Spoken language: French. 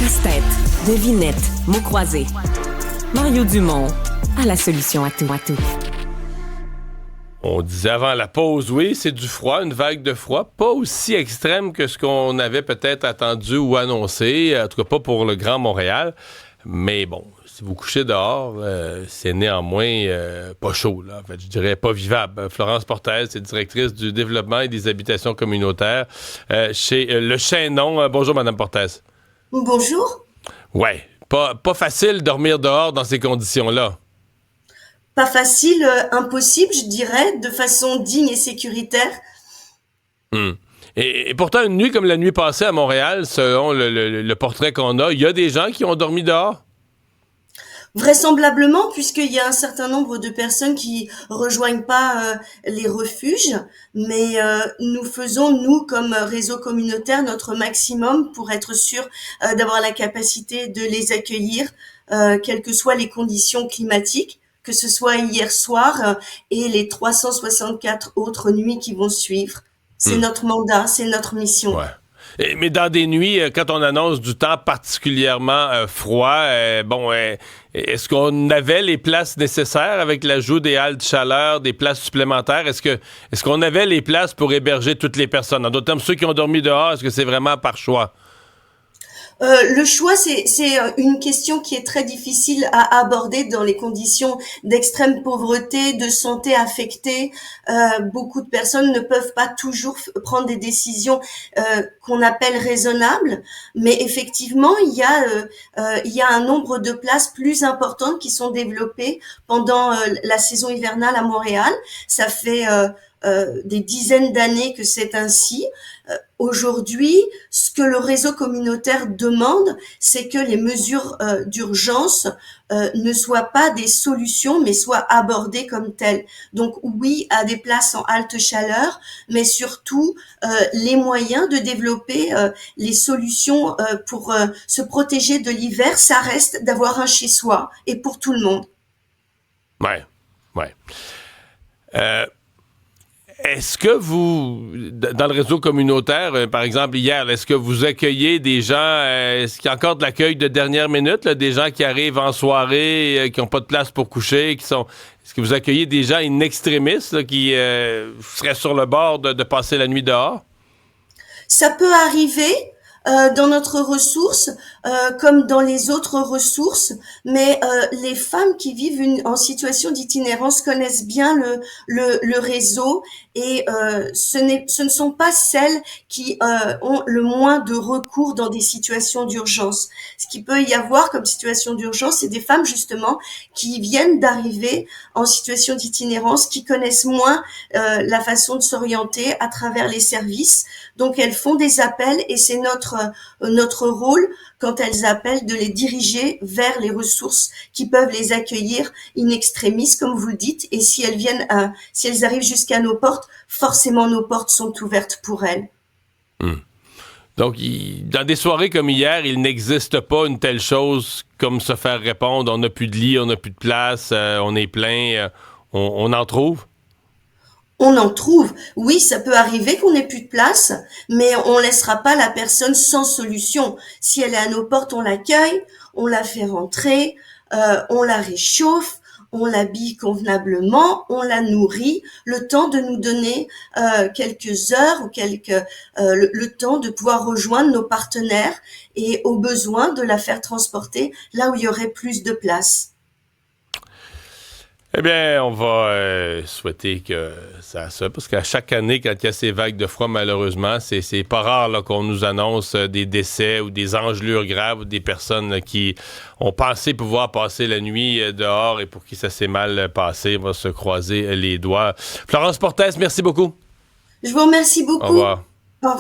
Casse-tête, devinette, mots croisés. Mario Dumont a la solution à tout. On disait avant la pause, oui, c'est du froid, une vague de froid, pas aussi extrême que ce qu'on avait peut-être attendu ou annoncé, en tout cas pas pour le Grand Montréal. Mais bon, si vous couchez dehors, c'est néanmoins pas chaud, là. En fait, je dirais pas vivable. Florence Portez, c'est directrice du développement et des habitations communautaires chez Le Chaînon. Bonjour, Madame Portez. Bonjour. Ouais, pas facile de dormir dehors dans ces conditions-là. Pas facile, impossible, je dirais, de façon digne et sécuritaire. Et pourtant, une nuit comme la nuit passée à Montréal, selon le portrait qu'on a, il y a des gens qui ont dormi dehors? Vraisemblablement, puisqu'il y a un certain nombre de personnes qui rejoignent pas les refuges, mais nous faisons, nous, comme réseau communautaire, notre maximum pour être sûr d'avoir la capacité de les accueillir, quelles que soient les conditions climatiques, que ce soit hier soir et les 364 autres nuits qui vont suivre. C'est notre mandat, c'est notre mission. Ouais. Mais dans des nuits, quand on annonce du temps particulièrement froid, est-ce qu'on avait les places nécessaires avec l'ajout des halles de chaleur, des places supplémentaires? Est-ce qu'on avait les places pour héberger toutes les personnes? En d'autres termes, ceux qui ont dormi dehors, est-ce que c'est vraiment par choix? Le choix, c'est une question qui est très difficile à aborder dans les conditions d'extrême pauvreté, de santé affectée. Beaucoup de personnes ne peuvent pas toujours prendre des décisions qu'on appelle raisonnables, mais effectivement, il y a un nombre de places plus importantes qui sont développées pendant la saison hivernale à Montréal. Ça fait des dizaines d'années que c'est ainsi. Aujourd'hui, ce que le réseau communautaire demande, c'est que les mesures d'urgence ne soient pas des solutions, mais soient abordées comme telles. Donc oui, à des places en haute chaleur, mais surtout les moyens de développer les solutions pour se protéger de l'hiver, ça reste d'avoir un chez-soi, et pour tout le monde. Ouais. Est-ce que vous, dans le réseau communautaire, par exemple hier, est-ce que vous accueillez des gens, est-ce qu'il y a encore de l'accueil de dernière minute, là, des gens qui arrivent en soirée, qui n'ont pas de place pour coucher, est-ce que vous accueillez des gens in extremis là, qui seraient sur le bord de passer la nuit dehors? Ça peut arriver dans notre ressource comme dans les autres ressources, mais les femmes qui vivent en situation d'itinérance connaissent bien le réseau et ce ne sont pas celles qui ont le moins de recours dans des situations d'urgence. Ce qui peut y avoir comme situation d'urgence, c'est des femmes justement qui viennent d'arriver en situation d'itinérance, qui connaissent moins la façon de s'orienter à travers les services. Donc elles font des appels et c'est notre rôle quand elles appellent de les diriger vers les ressources qui peuvent les accueillir in extremis, comme vous le dites. Et si elles arrivent jusqu'à nos portes, forcément nos portes sont ouvertes pour elles. Donc, dans des soirées comme hier, il n'existe pas une telle chose comme se faire répondre. On n'a plus de lit, on n'a plus de place, on est plein. On en trouve? On en trouve. Oui, ça peut arriver qu'on n'ait plus de place, mais on laissera pas la personne sans solution. Si elle est à nos portes, on l'accueille, on la fait rentrer, on la réchauffe, on l'habille convenablement, on la nourrit, le temps de nous donner quelques heures ou le temps de pouvoir rejoindre nos partenaires et au besoin de la faire transporter là où il y aurait plus de place. Eh bien, on va souhaiter que ça... Parce qu'à chaque année, quand il y a ces vagues de froid, malheureusement, c'est pas rare là, qu'on nous annonce des décès ou des engelures graves ou des personnes là, qui ont pensé pouvoir passer la nuit dehors et pour qui ça s'est mal passé. On va se croiser les doigts. Florence Portez, merci beaucoup. Je vous remercie beaucoup. Au revoir.